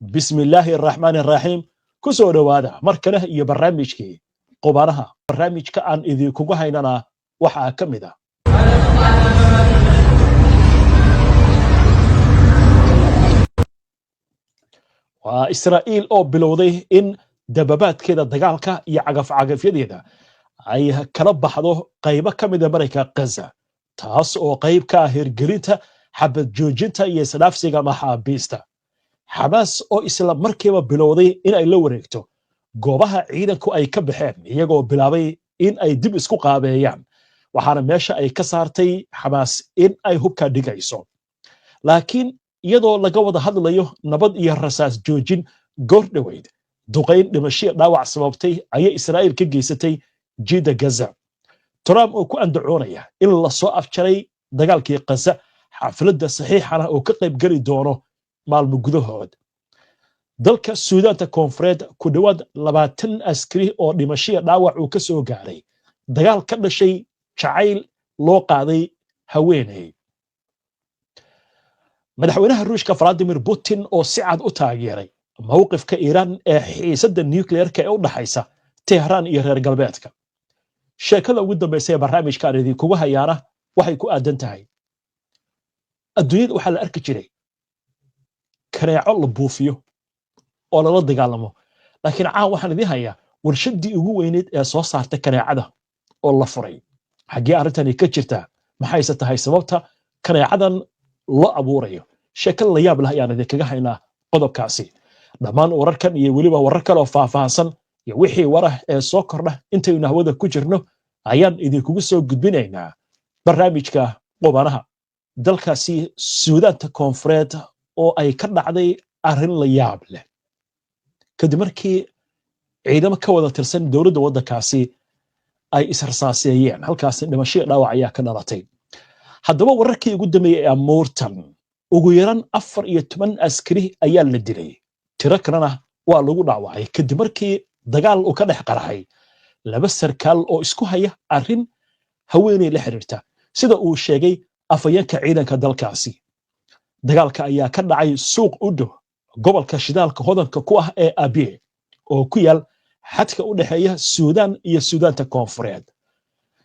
بسم الله الرحمن الرحيم كسو دوادا markale iyo barnaamijkii qubanaha barnaamijka aan idinkugu haynana waxa kamida waa Israa'iil oo bilowday in dababaadkeeda dagaalka iyo cagaf-cagafyadeeda ay kala baxdo qaybo kamida Mareykanka Gaza taas oo qayb ka ah hirgelinta xabad joojinta iyo isdhaafsiga maxaabiista Hamas oo isla markiiba bilowday in ay la wareegto goobaha ciidanku ay ka baxeen iyagoo bilaabay in ay dib isku qaabeeyaan waxaana meesha ay ka saartay Hamas in ay hubka dhigayso laakiin iyadoo laga wada hadlayo nabad iyo rasaas joojin goor dhaweyd duqeyn dhimasho dhaawac sababtay ayay Israa'iil ka geysatay jida Gaza Trump oo ku andacoonaya in la soo afjaray dagaalkii Gaza xafladda saxiixana oo ka qayb gali doono maalmo gudahood dalka Suudaanta Koonfureed ku dhawaad 20 askari oo dhimasho dhaawac uu ka soo gaaray dagaal ka dhashay jacayl loo qaaday haweeney madaxweynaha Ruushka Vladimir Putin oo si cad u taageeray mowqifka Iran ee xiisadda nuclear-ka ee u dhaxaysa Tehran iyo reer galbeedka sheekada ugu dambeysay barnaamijka aan idinkugu hayaana waxay ku aadan tahay adduunyada waxa la arki jiray kareeco la buufiyo oo lala dagaalamo laakiin caan waxaan idin hayaa warshadii ugu weyneed ee soo saartay kareecada oo la furay xagee arintani ka jirtaa maxayse tahay sababta kareecadan loo abuurayo sheekad la yaab leh ayaan idinkaga haynaa qodobkaasi dhammaan wararkan iyo weliba warar kale oo faahfaahsan iyo wixii warah ee soo kordha intaynu hawada ku jirno ayaan idinkugu soo gudbinaynaa barnaamijka qubanaha dalkaasi Suudaanta Koonfureed oo ay ka dhacday arrin la yaab leh kadib markii ciidamo ka wada tirsan dowladda waddankaasi ay israsaaseeyeen halkaas dhimasho dhaawac ayaa ka dhalatay haddaba wararkii ugu dambeeyay ee amuurtan ugu yaran 14 askari ayaa la dilay tiro kalena waa lagu dhaawacay kadib markii dagaal uu ka dhex qarxay laba sarkaal oo isku haya arrin haweeney la xiriirta sida uu sheegay afayeenka ciidanka dalkaasi dagaalka ayaa ka dhacay suuq u dhow gobolka shidaalka hodanka ku ah ee Abyei oo ku yaal xadka u dhaxeeya Suudaan iyo Suudaanta Koonfureed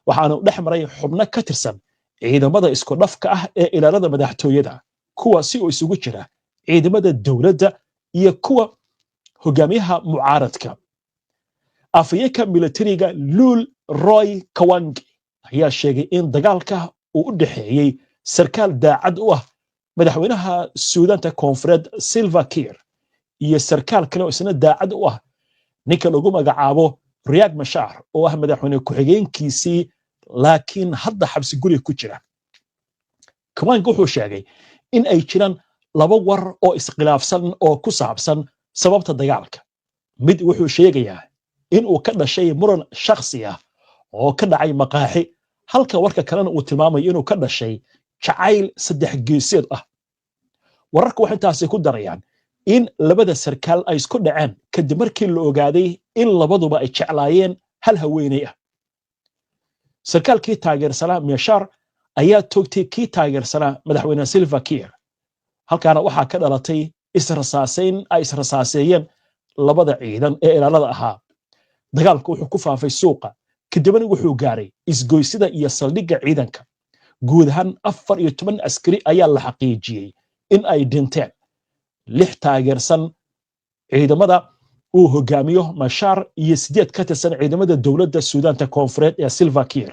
waxaana dhex maray xubno ka tirsan ciidamada isku dhafka ah ee ilaalada madaxtooyada kuwaasi oo isugu jira ciidamada dawladda iyo kuwa hogaamiyaha mucaaradka afayeenka militariga Lul Roy Kawangi ayaa sheegay in dagaalka uu u dhaxeeyay sarkaal daacad u ah madaxweynaha Suudaanta Koonfureed Salva Kiir iyo sarkaal kale oo isna daacad u ah ninka lagu magacaabo Riek Machar oo ah madaxweyne ku-xigeenkiisii laakiin hadda xabsi guri ku jira Kawangi wuxuu sheegay in ay jiraan laba war oo iskhilaafsan oo ku saabsan sababta dagaalka mid wuxuu sheegayaa in uu ka dhashay muran shakhsi ah oo ka dhacay maqaaxi halka warka kalena uu tilmaamayo inuu ka dhashay jacayl saddex geesood ah wararku waxay taasi ku darayaan in labada sarkaal ay isku dhaceen kadib markii la ogaaday in labaduba ay jeclaayeen hal haweeney ah sarkaalkii taageersanaa Machar ayaa toogtay kii taageersanaa madaxweyne Salva Kiir halkaana waxaa ka dhalatay israsaaseeyeen labada ciidan ee ilaalada ahaa dagaalku wuxuu ku faafay suuqa kadibna wuxuu gaaray isgoysida iyo saldhigga ciidanka guud ahaan 14 askari ayaa la xaqiijiyay in ay dhinteen 6 taageersan ciidamada uu hogaamiyo Machar iyo 8 ka tirsan ciidamada dawladda Suudaanta Koonfureed ee Salva Kiir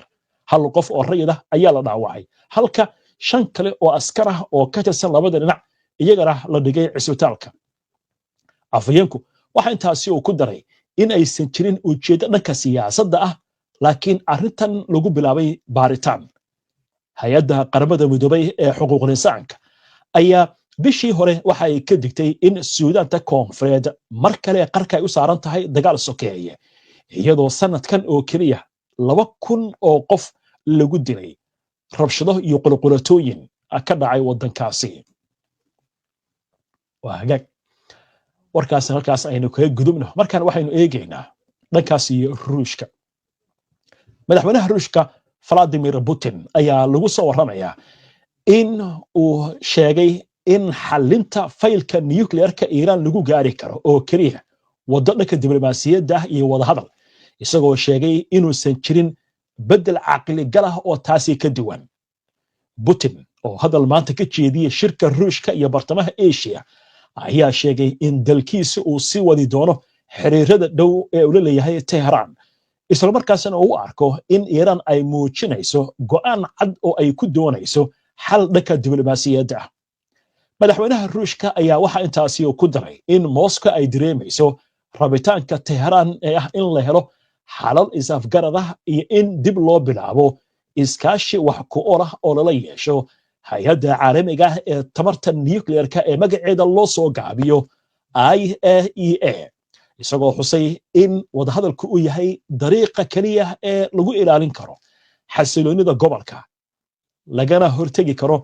hal qof oo rayid ah ayaa la dhaawacay halka 5 kale oo askar ah oo ka tirsan labada dhinac iyagana la dhigay cisbitaalka afayeenku waxa intaasi uu ku daray in aysan jirin ujeedo dhanka siyaasadda ah laakiin arrintan lagu bilaabay baaritaan hay'adda qaramada midoobay ee xuquuqul insaanka ayaa bishii hore waxa ay ka digtay in Suudaanta Koonfureed mar kale qarka ay u saaran tahay dagaal sokeeye iyadoo sanadkan oo kaliya 2,000 oo qof lagu dilay rabshado iyo qulqulatooyin ka dhacay wadankaasi waa hagaag warkaas halkaas aynu kaga gudubno markaan waxaynu eegaynaa dhankaas iyo Ruushka madaxweynaha Ruushka Vladimir Putin ayaa lagu soo waramayaa in uu sheegay in xalinta faylka nuclearka Iran lagu gaari karo oo kaliya waddo dhanka diblomaasiyadda iyo wada hadal isagoo sheegay inuusan jirin bedel caqli gal ah oo taasi ka duwan Putin oo hadal maanta ka jeediyay shirka Ruushka iyo bartamaha Asia ayaa sheegay in dalkiisu uu sii wadi doono xiriirada dhow ee uu leeyahay Tehran isla markaasna uu arko in Iran ay muujinayso go'aan cad oo ay ku doonayso xal dhanka diblomaasiyadda madaxweynaha Ruushka ayaa waxa intaasi ku daray in Moscow ay dareemayso rabitaanka Tehran ee ah in la helo xalal isafgarad ah iyo in dib loo bilaabo iskaashi wax ku ool ah oo lala yeesho hay'adda caalamiga ah ee tamarta nuclearka ee magaceeda loo soo gaabiyo IAEA isagoo xusay in wadahadalku uu yahay dariiqa kaliya ee lagu ilaalin karo xasiloonida gobolka lagana hortagi karo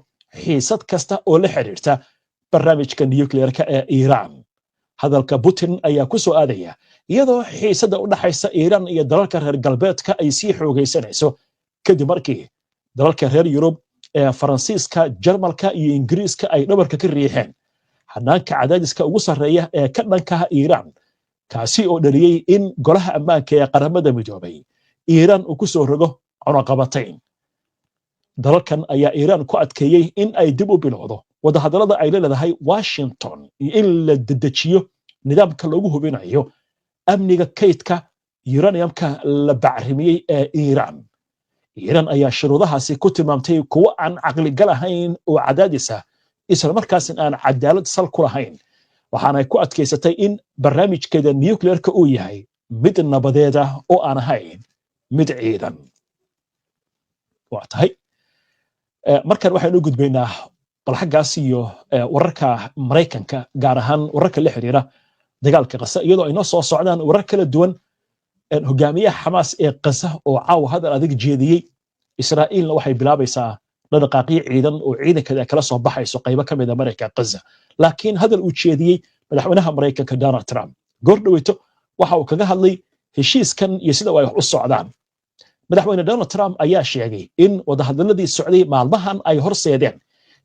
xiisad kasta oo la xiriirta barnaamijka nuclearka ee Iran hadalka Putin ayaa ku soo aadaya iyadoo xiisada u dhaxaysa Iran iyo dalalka reer galbeedka ay sii xoogaysanayso kadib markii dalalka reer Yurub ee Faransiiska, Jarmalka iyo Ingiriiska ay dhabarka ka riixeen hanaanka cadaadiska ugu sarreeya ee ka dhanka Iran kaasi oo dhaliyay in golaha ammaanka ee qaramada midoobay Iran uu ku soo rogo cunaqabatayn dalalkan ayaa Iran ku adkeeyay in ay dib u bilowdo wadahadallada ay leedahay Washington iyo in la dedejiyo nidaamka lagu hubinayo amniga kaydka uraniumka la bacrimiyay ee Iran ayaa shuruudahaasi ku tilmaamtay kuwa aan caqli gal ahayn oo cadaadisa isla markaasna aan cadaalad sal ku lahayn waxaana ku adkaysatay in barnaamijkeeda nuclearka uu yahay mid nabadeed ah oo aan ahayn mid ciidan waa tahay markan waxaynu gudbaynaa bal xaggaas iyo wararka Mareykanka gaar ahaan wararka la xiriira dagaalka Gaza iyadoo ay noo soo socdaan warar kala duwan hogaamiyaha Hamas ee Gaza oo caawa hadal adag jeediyay Israa'iilna waxay bilaabaysaa dhaqaaqyo ciidan oo ciidankeeda kala soo baxayso qaybo ka mid ah Mareykanka Gaza laakiin hadal uu jeediyay madaxweynaha Mareykanka Donald Trump goor dhaweyto waxa uu kaga hadlay heshiiskan iyo sida ay u socdaan madaxweyne Donald Trump ayaa sheegay in wadahadaladii socday maalmahan ay horseedeen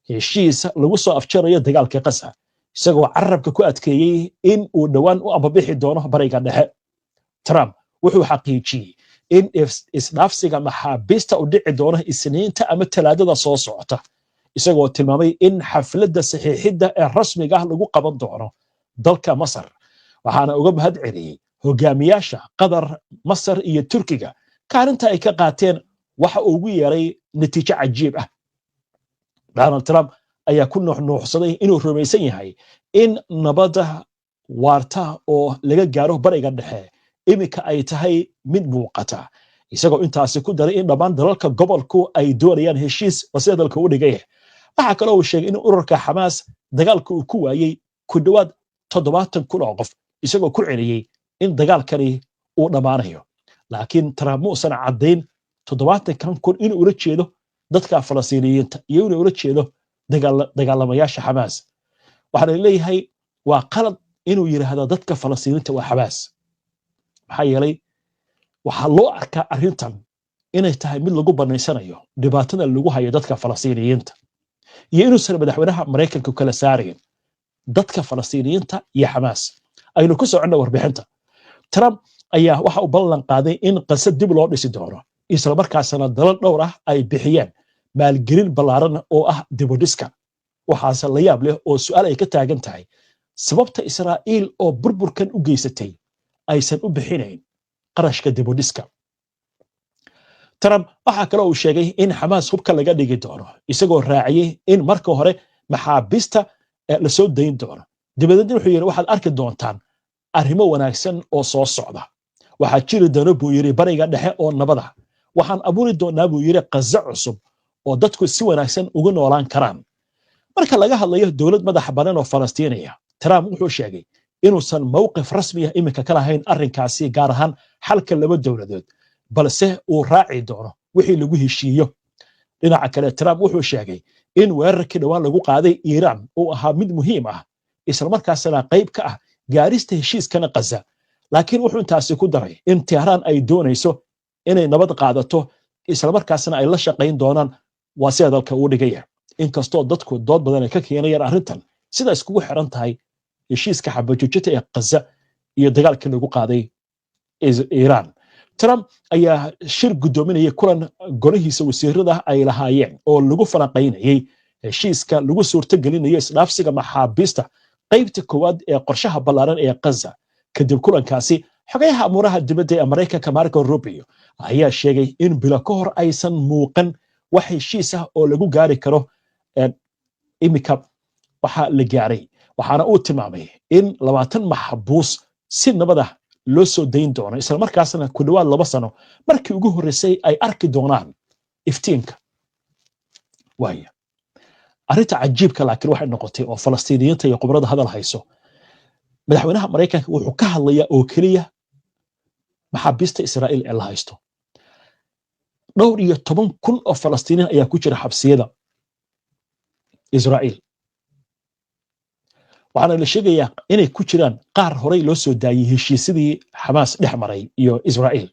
heshiis lagu soo afjarayo dagaalka Gaza isagoo carabka ku adkeeyay in uu dhawaan u ambabixi doono bariga dhexe Trump wuxuu xaqiijiyay in isdhaafsiga maxaabiista u dhici doono Isniinta ama Talaadada soo socota isagoo tilmaamay in xafladda saxiixidda ee rasmiga ah lagu qaban doono dalka Masar waxaana uga mahad celiyay hogaamiyaasha Qatar Masar iyo Turkiga kaalinta ay ka qaateen waxa uu ugu yeeray natiijo cajiib ah Donald Trump ayaa ku nuuxnuuxsaday inuu rumaysan yahay in nabadda waarta oo laga gaaro bariga dhexe imika ay tahay mid muuqata isagoo intaasi ku daray in dhammaan dalalka gobolku ay doonayaan heshiis wasiir dalka u dhigay waxa kale oo sheegay in ururka Hamas dagaalka uu ku waayay ku dhawaad 70,000 oo qof isagoo ku celiyay in dagaalkani uu dhamaanayo laakiin Trump muusan cadeyn 70,000 inuu ula jeedo dadka Falastiiniyiinta iyo inuu ula jeedo dagaalamayaasha Hamas waxaan leeyahay waa qalad inuu yiraahdo dadka Falastiiniyiinta waa Hamas maxaa yeelay waxa loo arkaa arrintan inay tahay mid lagu banaysanayo dhibaatada lagu hayo dadka Falastiiniyiinta iyo inuu sar madaxweynaha Mareykanka kala saareen dadka Falastiiniyiinta iyo Hamas aynu ku socono warbixinta Trump ayaa waxa uu ballan qaaday in Gaza dib loo dhisi doono isla markaasna dalal dhowr ah ay bixiyeen maalgelin ballaaran oo ah dib u dhiska waxaase la yaab leh oo su'aal ay ka taagan tahay sababta Israa'iil oo burburkan u geysatay aysan u bixinayn qarashka dib u dhiska Trump waxa kale uu sheegay in Hamas hubka laga dhigi doono isagoo raaciyay in marka hore maxaabiista la soo dayn doono dibadda wuxuu yiri waxaad arki doontaan arrimo wanaagsan oo soo socda waxa jiri doona buu yiri bariga dhexe oo nabada waxaan abuuri doonaa buu yiri Gaza cusub oo dadku si wanaagsan uga noolaan karaan marka laga hadlayo dawlad madax bannaan oo Falastiiniya Trump wuxuu sheegay inuusan mowqif rasmi ah imika ka lahayn arrinkaasi gaar ahaan xalka laba dawladood balse uu raaci doono wixii lagu heshiiyo dhinaca kale Trump wuxuu sheegay in weerarkii dhawaan lagu qaaday Iran uu ahaa mid muhiim ah isla markaasna qayb ka ah gaarista heshiiskana Gaza laakiin wuxuu intaasi ku daray in Tehran ay doonayso inay nabad qaadato isla markaasna ay la shaqayn doonaan waa sida dalka uu dhigaya inkastoo dadku dood badan ay ka keenayaan arrintan sida iskugu xiran tahay heshiiska xabajoojinta ee Gaza iyo dagaalkii lagu qaaday Iran. Trump ayaa shir gudoominaya kulan golahiisa wasiirada ay lahaayeen oo lagu falanqeynayay heshiiska lagu suurtagelinayo isdhaafsiga maxaabiista qaybta koowaad ee qorshaha ballaaran ee Gaza. kadib kulankaasi xogayaha amuraha dibadda ee Mareykanka Marco Rubio ayaa sheegay in bilo ka hor aysan muuqan wax heshiis ah oo lagu gaari karo imika waxa la gaaray, waxaana uu tilmaamay in 20 maxbuus si nabad ah loo soo dayn doono isla markaasna ku dhawaad 2 sano markii ugu horeysay ay arki doonaan iftiinka. waaya arrinta cajiibka laakiin waxay noqotay oo Falastiiniyiinta iyo khibrada hadal hayso, madaxweynaha Mareykanka wuxuu ka hadlayaa oo kaliya maxaabiista Israa'iil ee la haysto. 12,000 oo Falastiiniin ayaa ku jira xabsiyada Israa'iil. waxaana la sheegayaa inay ku jiraan qaar horey loo soo daayay heshiisyadii Xamaas dhex maray iyo Israa'iil.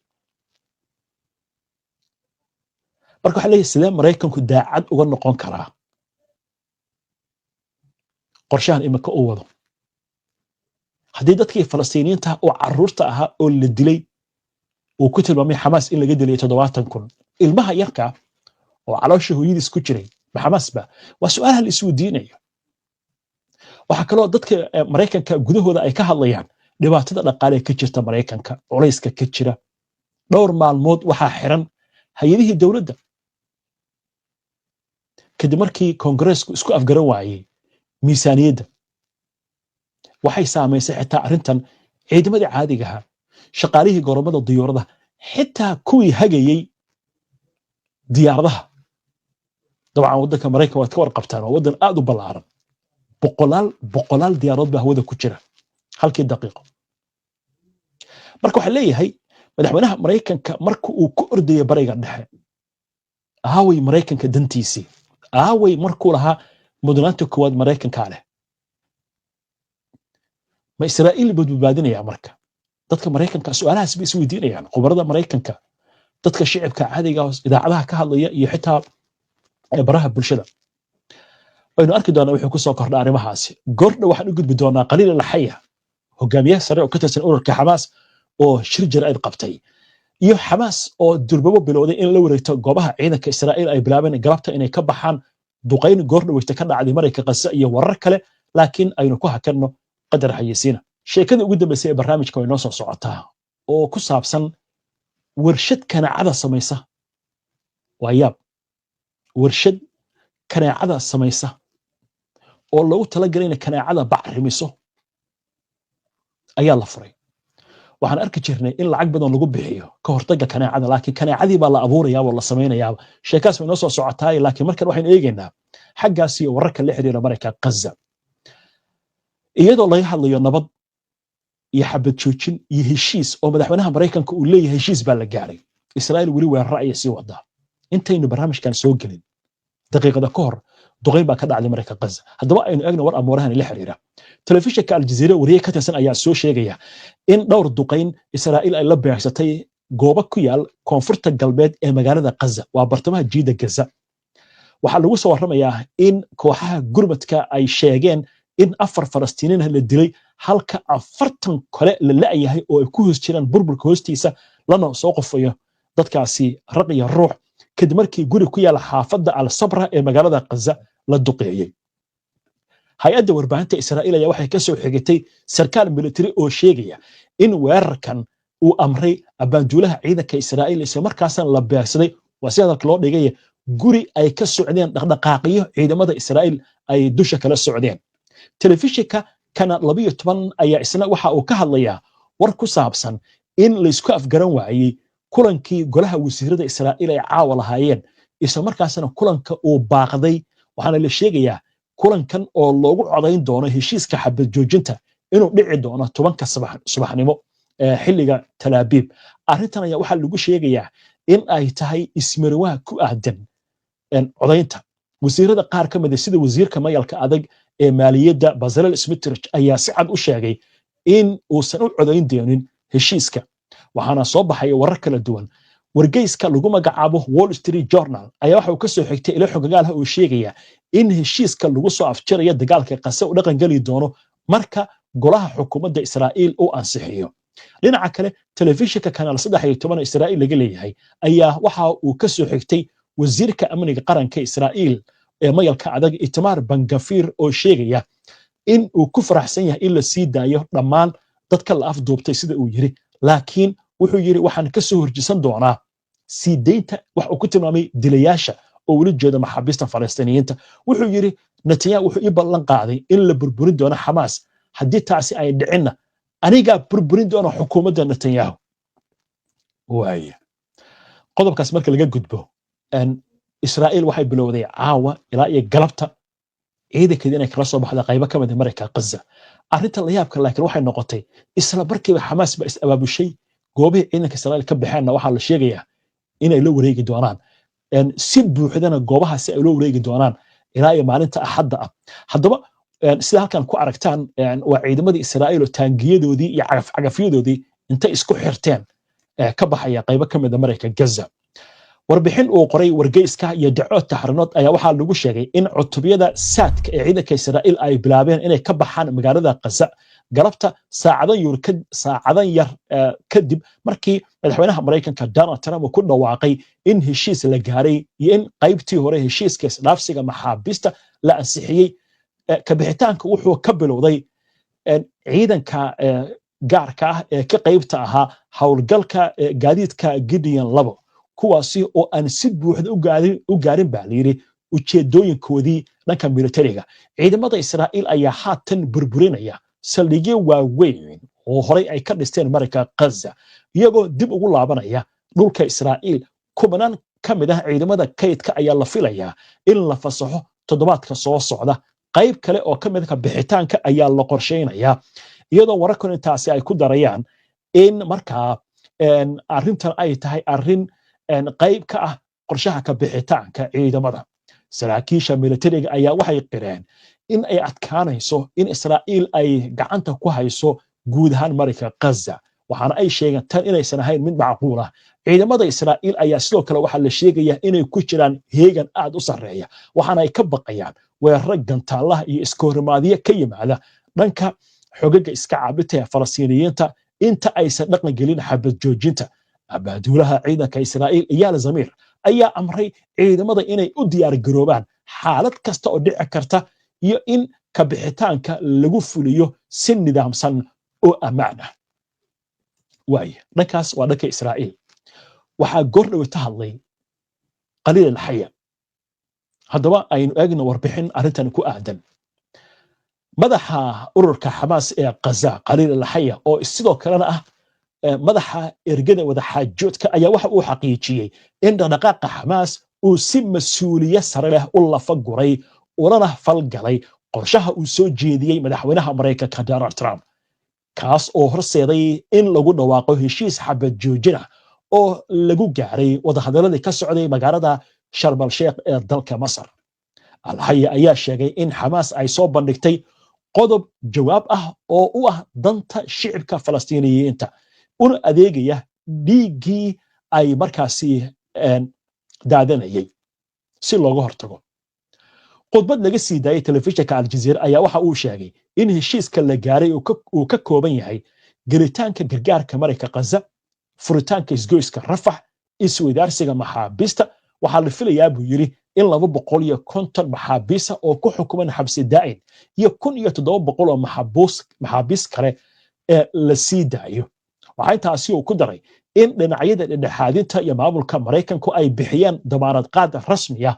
marka waxa leeyahay sidee Mareykanku daacad uga noqon karaa qorshahan imika uu wado haddii dadkii Falastiiniyiinta oo carruurta ahaa oo la dilay uu ku tilmaamay Xamaas in laga dilay 70,000 ilmaha yarka oo caloosha hooyadiis ku jiray Xamaas ba waa su'aalaha la isweydiinayo. waxa kaloo dadka Mareykanka gudahooda ay ka hadlayaan dhibaatada dhaqaale ka jirta Mareykanka, culayska ka jira. dhowr maalmood waxaa xiran hay'adihii dawladda kadib markii Kongareesku isku afgaran waayay miisaaniyadda. waxay saameysay xitaa arrintan ciidamadii caadiga ahaa, shaqaalihii goromada diyaaradaha, xitaa kuwii hagayay diyaaradaha. dabcan waddanka Mareykanka waad ka warqabtaan waa waddan aad u ballaaran, boqolaal diyaaradood baa hawada ku jira halkii daqiiqo. marka waxaa leeyahay madaxweynaha Mareykanka marka uu ku ordayo bariga dhexe aaway Mareykanka dantiisii, aaway markuu lahaa mudnaanta koowaad Mareykanka leh. ma Israa'iil badbaadinaya marka dadka Mareykanka su'aalahaas bay isweydiinayaan, khibrada Mareykanka, dadka shicibka caadiga ah idaacadaha ka hadlaya iyo xitaa baraha bulshada. aynu arki doonaa wuxuu ku soo kordhay arrimahaasi. goordha waxaan u gudbi doonaa Khaliil al-Hayya, hogaamiyaha sare oo ka tirsan ururka Xamaas oo shir jaraa'id qabtay, iyo Xamaas oo durbabo bilowday in la wareegto goobaha ciidanka Israa'iil ay bilaabeen galabta inay ka baxaan duqayn goordha weyta ka dhacday Mareykanka Gaza iyo warar kale, laakiin aynu ku hakanno qadar xayisiina. sheekada ugu dambeysay ee barnaamijka way noo soo socotaa oo ku saabsan warshad kanaacada samaysa. waa yaab, warshad kanaacada samaysa oo loogu talagalay in kanaacada bacrimiso ayaa la furay. waxaan arki jirnay in lacag badan lagu bixiyo ka hortagga kanaacada, laakiin kanaacadii baa la abuurayaa oo la samaynayaa. sheekaas way noo soo socotaa, laakiin markan waxaynu eegaynaa xaggaas iyo wararka la xiriira Mareykanka Gaza, iyadoo laga hadlayo nabad iyo xabad joojin iyo heshiis oo madaxweynaha Mareykanka uu leeyahay heshiis baa la gaaray. Israa'iil weli weerar ay sii wadaa. intaynu barnaamijkan soo gelin daqiiqada ka hor duqayn baa ka dhacday Mareykanka Gaza. haddaba aynu eegno war amourahan la xiriira. telefishinka Al Jazeera wariye ka tirsan ayaa soo sheegaya in dhowr duqayn Israa'iil ay la beegsatay goobo ku yaal koonfurta galbeed ee magaalada Gaza, waa bartamaha jiida Gaza. waxaa lagu soo warramayaa in kooxaha gurmadka ay sheegeen in 4 Falastiiniin la dilay halka 40 kale la la'yahay oo ay ku hoos jiraan burburka hoostiisa lana soo qofayo dadkaasi raq iyo ruux kadib markii guri ku yaal xaafadda Al-Sabra ee magaalada Gaza la duqeeyay. hay-adda warbaahinta Israa'iil ayaa waxay ka soo xigtay sarkaal military oo sheegaya in weerarkan uu amray abaanduulaha ciidanka Israa'iil isla markaasna la beegsaday waa sida loo dhigay guri ay ka socdeen dhaqdhaqaaqyo ciidamada Israa'iil ay dusha kala socdeen. telefishinka kana 12 ayaa isna waxa uu ka hadlayaa war ku saabsan in la isku afgaran waayay kulankii golaha wasiirada Israa'iil ay caawa lahaayeen, isla markaasna kulanka uu baaqday. waxaana la sheegayaa kulankan oo loogu codayn doono heshiiska xabad joojinta inuu dhici doono 10 subaxnimo xilliga Tel Aviv. arrintan ayaa waxaa lagu sheegayaa in ay tahay ismarwaa ku aadan codaynta. wasiirada qaar ka mid ah sida wasiirka mayalka adag ee maaliyadda Bezalel Smotrich ayaa si cad u sheegay in uusan u codayn doonin heshiiska. waxaana soo baxay warar kala duwan wargeyska lagu magacaabo Wall Street Journal ayaa waxa uu ka soo xigtay ilo xogagaal ah oo sheegaya in heshiiska lagu soo afjarayo dagaalka Gaza uu dhaqan gali doono marka golaha xukuumadda Israa'iil uu ansixiyo. dhinaca kale telefishinka Kanaal 13 Israa'iil laga leeyahay ayaa waxa uu ka soo xigtay wasiirka amniga qaranka Israa'iil ee mayalka adag Itamar Ben-Gvir oo sheegaya in uu ku faraxsan yahay in la sii daayo dhammaan dadka la afduubtay sida uu yiri, laakiin wuxuu yiri waxaan ka soo horjisan doonaa sii deynta wax uu ku tilmaamay dilayaasha oo weli jeeda maxaabiista Falastiiniyiinta. wuxuu yiri Netanyahu wuxuu i ballan qaaday in la burburin doono Xamaas haddii taasi ay dhicinna aniga burburin doono xukuumadda Netanyahu. waaya qodobkaas marka laga gudbo Israa'iil waxay bilowday caawa ilaa iyo galabta ciidankeeda inay kala soo baxda qaybo ka mid ah marayka Gaza. arrinta la yaabka laakiin waxay noqotay isla markiiba Xamaas ba is abaabushay goobihii ciidanka Israa'iil ka baxeenna waxaa la sheegayaa inay la wareegi doonaan si buuxdana goobahaasi ay loo wareegi doonaan ilaa iyo maalinta Axadda ah. haddaba sida halkan ku aragtaan waa ciidamadii Israa'iil oo taangiyadoodii iyo cagafyadoodii intay isku xirteen ka baxaya qaybo ka mid ah marayka Gaza. warbixin uu qoray wargeyska iyo dacwo taxriinood ayaa waxaa lagu sheegay in cutubyada saadka ee ciidanka Israa'iil ay bilaabeen inay ka baxaan magaalada Gaza galabta saacadan yar kadib markii madaxweynaha Mareykanka Donald Trump ku dhawaaqay in heshiis la gaaray iyo in qaybtii hore heshiiska isdhaafsiga maxaabiista la ansixiyay. ka bixitaanka wuxuu ka bilowday ciidanka gaarka ah ee ka qaybta ahaa howlgalka gaadiidka Gideon 2 kuwaasi oo aan si buuxda u gaarin baa la yiri ujeedooyinkoodii dhanka militariga. ciidamada Israa'iil ayaa haatan burburinaya saldhigyo waaweyn oo horey ay ka dhisteen marayka Gaza iyagoo dib ugu laabanaya dhulka Israa'iil. kumanaan ka mid ah ciidamada kaydka ayaa la filayaa in la fasaxo toddobaadka soo socda. qayb kale oo ka mid ah bixitaanka ayaa la qorsheynayaa iyadoo wararkan intaasi ay ku darayaan in markaa arrintan ay tahay arrin qayb ka ah qorshaha ka bixitaanka ciidamada. saraakiisha militariga ayaa waxay qireen in ay adkaanayso in Israa'iil ay gacanta ku hayso guud ahaan marayka Gaza, waxaana ay sheegeen tan inaysan ahayn mid macquul ah. ciidamada Israa'iil ayaa sidoo kale waxaa la sheegayaa inay ku jiraan heegan aad u sarreeya, waxaana ay ka baqayaan weeraro gantaalaha iyo iskoorimaadyo ka yimaada dhanka xogaga iska caabinta ee Falastiiniyiinta inta aysan dhaqan gelin xabad joojinta. abaaduulaha ciidanka Israa'iil Eyal Zamir ayaa amray ciidamada inay u diyaar garoobaan xaalad kasta oo dhici karta iyo in ka bixitaanka lagu fuliyo si nidaamsan oo ammaan ah. dhankaas waa dhanka Israa'iil. waxaa goordhow ka hadlay Khaliil al-Hayya. haddaba aynu eegno warbixin arrintan ku aadan. madaxa ururka Xamaas ee Gaza Khaliil al-Hayya oo sidoo kalena ah madaxa ergada wada xaajoodka ayaa waxa uu xaqiijiyay in dhaqdhaqaaqa Xamaas uu si mas'uuliyad sare leh u lafa guray ulana falgalay qorshaha uu soo jeediyay madaxweynaha Mareykanka Donald Trump, kaas oo horseeday in lagu dhawaaqo heshiis xabad joojin ah oo lagu gaaray wadahadaladii ka socday magaalada Sharm el-Sheikh ee dalka Masar. al-Hayya ayaa sheegay in Xamaas ay soo bandhigtay qodob jawaab ah oo u ah danta shicibka Falastiiniyiinta una adeegaya dhiiggii ay markaasi daadanayay si looga hortago. khudbad laga sii daayay telefishinka Al Jazeera ayaa waxa uu sheegay in heshiiska la gaaray uu ka kooban yahay gelitaanka gargaarka marayka Gaza, furitaanka isgoyska Rafax, isweydaarsiga maxaabiista. waxaa la filayaa buu yiri in 250 maxaabiista oo ku xukuman xabsi daa'in iyo 1700 oo maxaabiis kale ee la sii daayo. waxay taasi uu ku daray in dhinacyada dhexaadinta iyo maamulka Mareykanku ay bixiyaan damaanad qaad rasmi ah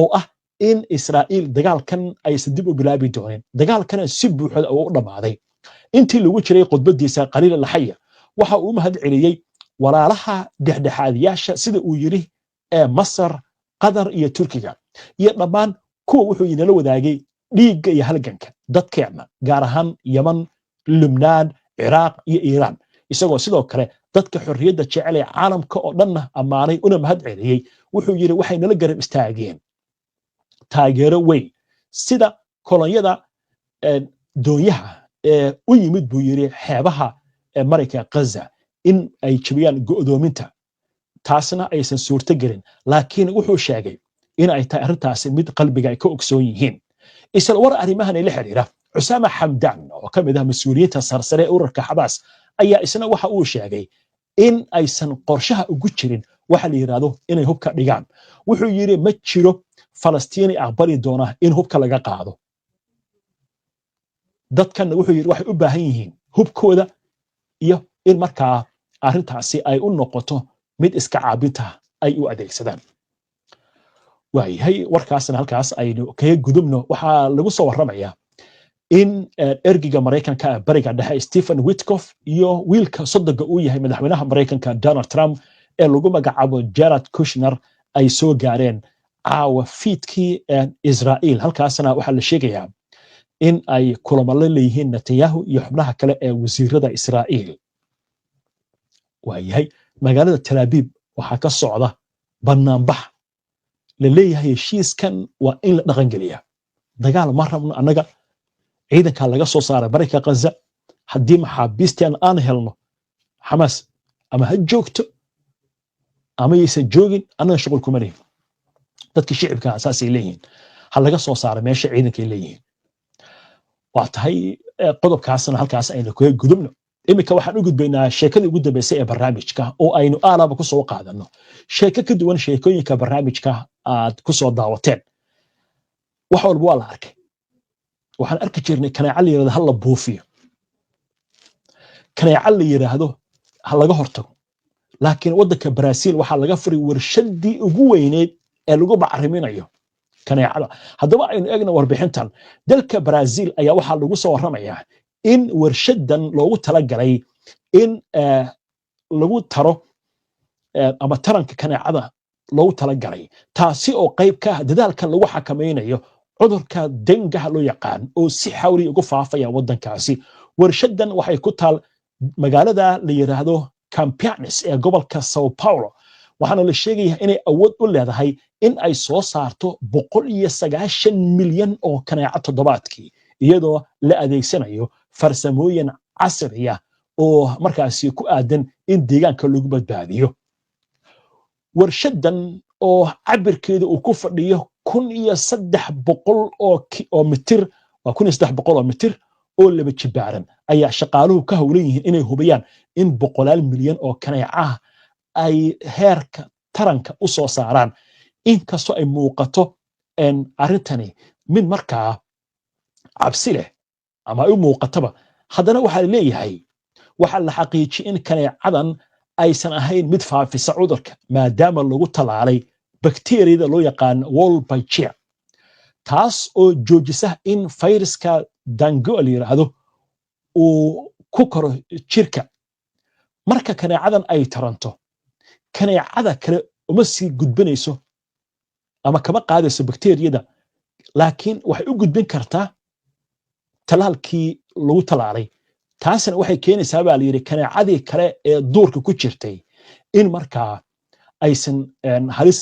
oo ah in Israa'iil dagaalkan ay dib u bilaabi dooneen, dagaalkana si buuxda u dhamaaday. intii lagu jiray khudbadiisa Khaliil al-Hayya waxa uu mahad celiyay walaalaha dhexdhexaadiyaasha sida uu yiri ee Masar, Qatar iyo Turkiga iyo dhammaan kuwa wuxuu inala wadaagay dhiigga iyo halganka dadkeena gaar ahaan Yemen, Lubnaan, Ciraaq iyo Iiraan, isagoo sidoo kale dadka xorriyadda jecel ee caalamka oo dhan amaanay una mahad celiyay. wuxuu yiri waxay nala garab istaageen taageero weyn sida kolonyada doonyaha ee u yimid buu yiri xeebaha marayka Gaza in ay jabiyaan go'doominta taasna aysan suurto gelin laakiin wuxuu sheegay in ay tahay arrintaasi mid qalbiga ay ka ogsoon yihiin isla war arrimahan la xiriira Usaama Hamdan oo ka mid ah mas'uuliyiinta sarsare ee ururka Xamaas ayaa isna waxa uu sheegay in aysan qorshaha ugu jirin waxa la yiraahdo inay hubka dhigaan wuxuu yiri ma jiro Falastiini aqbali doona in hubka laga qaado dadkan wuxuu yiri waxay u baahan yihiin hubkooda iyo in markaa arrintaasi ay u noqoto mid iska caabinta ay u adeegsadaan waayahay warkaasna halkaas aynu kaga gudubno waxaa lagu soo warramayaa in ergiga Mareykanka bariga dhexe Stephen Witkoff iyo wiilka sodogga uu yahay madaxweynaha Mareykanka Donald Trump ee lagu magacaabo Jared Kushner ay soo gaareen caawa fiidkii Israel halkaasna waxaa la sheegayaa in ay kulamo la leeyihiin Netanyahu iyo xubnaha kale ee wasiirada Israel waayahay magaalada Tel Aviv waxaa ka socda banaanbax la leeyahay heshiiskan waa in la dhaqan geliyaa dagaal ma rabno annaga ciidanka laga soo saaray bariga Gaza haddii maxaabiistan aan helno Xamaas ama ha joogto ama aysan joogin annaga shaqo kuma leeyahay dadka shicibka asaasay leeyihiin ha laga soo saaray meesha ciidanka ay leeyihiin waa tahay qodobkaasna halkaas aynu kaga gudubno imika waxaan u gudbaynaa sheekadii ugu dambeysay ee barnaamijka oo aynu aalaba ku soo qaadano sheeko ka duwan sheekooyinka barnaamijka aad ku soo daawateen wax walba waa la arkay waxaan arki jirnay kaneeca la yiraahdo hal la buufiyo kaneeca la yiraahdo ha laga hortago laakiin waddanka Brazil waxaa laga furay warshadii ugu weyneed ee lagu bacriminayo kaneecada haddaba aynu eegno warbixintan dalka Brazil ayaa waxaa lagu soo warramayaa in warshadan loogu talagalay in lagu taro ama taranka kaneecada loogu talagalay taasi oo qayb ka ah dadaalka lagu xakameynayo cudurka dengaha loo yaqaan oo si xawli ugu faafaya waddankaasi warshadan waxay ku taal magaalada la yiraahdo Campinas ee gobolka São Paulo waxaana la sheegayaa inay awood u leedahay in ay soo saarto 190 milyan oo kaneeco toddobaadkii iyadoo la adeegsanayo farsamooyin casri ah oo markaasi ku aadan in deegaanka lagu badbaadiyo warshadan oo cabirkeedu uu ku fadhiyo 1300 oo mitir waa 1300 oo mitir oo laba jibaaran ayaa shaqaaluhu ka howlan yihiin inay hubiyaan in 100 milyan oo kaneeco ay heerka taranka u soo saaraan inkastoo ay muuqato arrintani mid markaa cabsi leh ama ay u muuqataba haddana waxaa leeyahay waxaa la xaqiijiyay in kaneecadan aysan ahayn mid faafisa cudurka maadaama lagu talaalay bakteeriyada loo yaqaan Wolbachia taas oo joojisa in fayraska dango la yiraahdo uu ku koro jirka marka kaneecadan ay taranto kaneecada kale uma sii gudbinayso ama kama qaadayso bakteeriyada laakiin waxay u gudbin kartaa talaalkii lagu talaalay taasina waxay keenaysaa baa la yiri kaneecadii kale ee duurka ku jirtay in markaa aysan halis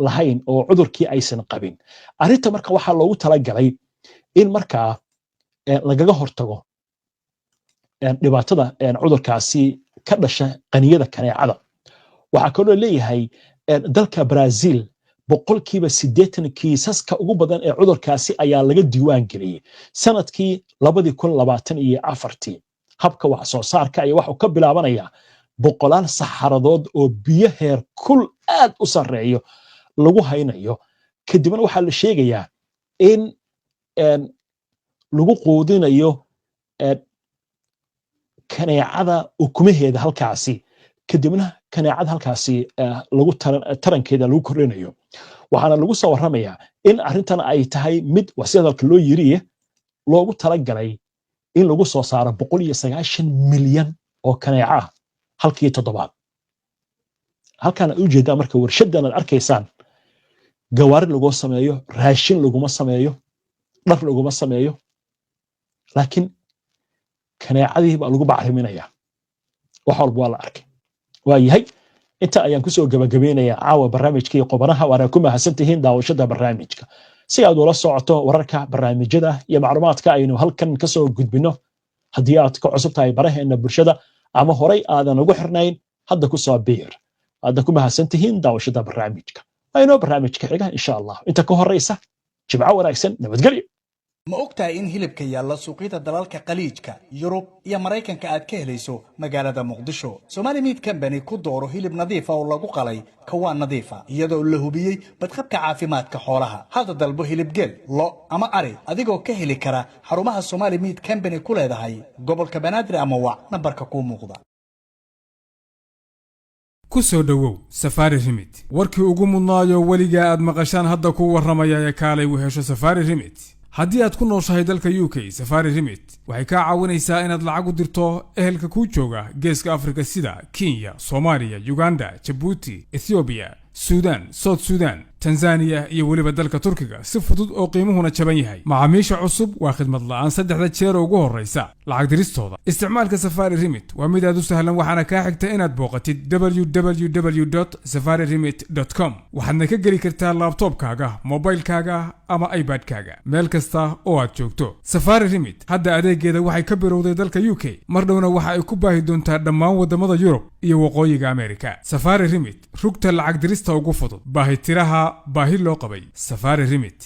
lahayn oo cudurkii aysan qabin arrinta marka waxaa loogu talagalay in markaa lagaga hortago dhibaatada cudurkaasi ka dhasha qaniyada kaneecada waxaa kaloo leeyahay dalka Brazil boqolkiiba 80 kiisaska ugu badan ee cudurkaasi ayaa laga diiwaan geliyay sanadkii 2024 habka wax soo saarka ayaa waxa ka bilaabanaya boqolaal saxaradood oo biyo heer kul aad u sareeyo lagu haynayo kadibna waxaa la sheegayaa in lagu quudinayo kaneecada ukumaheeda halkaasi kadibna kaneecada halkaasi lagu tarankeeda lagu kordhinayo waxaana lagu soo warramayaa in arrintan ay tahay mid wasiidalka loo yiriye loogu talagalay in lagu soo saaro 190 milyan oo kaneeco ah halkii toddobaad halkaan u jeedaa marka warshadan aad arkaysaan gawaari lagu sameeyo raashin laguma sameeyo dhar laguma sameeyo laakiin kaneecadii baa lagu bacriminayaa wax walba waa la arkay waayahay inta ayaan kusoo gabagabeynayaa caawa barnaamijkii qubanaha waana ku mahadsantihiin daawashada barnaamijka si aad ula socoto wararka barnaamijyada iyo macluumaadka aynu halkan ka soo gudbino haddii aad ka cusub tahay baraheena bulshada ama horay aadan ugu xirnayn hadda ku soo biir aad ku mahadsantihiin daawashada barnaamijka ayno barnaamijka xiga insha Allah inta ka horeysa jimco wanaagsan nabadgelyo ma ogtahay in hilibka yaalla suuqyada dalalka qaliijka Yurub iyo Mareykanka aad ka helayso magaalada Muqdisho Somali Meat Company ku dooro hilib nadiif ah oo lagu qalay kawaan nadiif ah iyadoo la hubiyay badqabka caafimaadka xoolaha hada dalbo hilib geel lo ama ari adigoo ka heli kara xarumaha Somali Meat Company ku leedahay gobolka Banaadir ama wac nambarka ku muuqda ku soo dhawow Safari Remit warkii ugu mudnaayo waliga aad maqashaan hadda ku waramaya ee kaalay u hesho Safari Remit haddii aad ku nooshahay dalka UK Safari Remit waxay ka caawinaysaa inaad lacag u dirto ehelka ku jooga geeska Afrika sida Kenya, Soomaaliya, Uganda, Djibouti, Ethiopia, Sudan, South Sudan, Tanzania iyo waliba dalka Turkiga si fudud oo qiimuhuna jaban yahay macaamiisha cusub waa khidmad la'aan saddexda jeer ugu horeysa lacag diristooda isticmaalka Safari Remit waa mid aad u sahlan waxaana ka xigta inaad booqatid www.safariremit.com waxaadna ka geli kartaa laptopkaaga mobilkaaga ama iPadkaaga meel kasta oo aad joogto Safari Remit hadda adeegeeda waxay ka bilowday dalka UK mar dhowna waxa ay ku baahi doontaa dhammaan wadamada Yurub iyo waqooyiga Amerika Safari Remit rugta lacag dirista ugu fudud baahi tiraha baahi loo qabay Safari Remit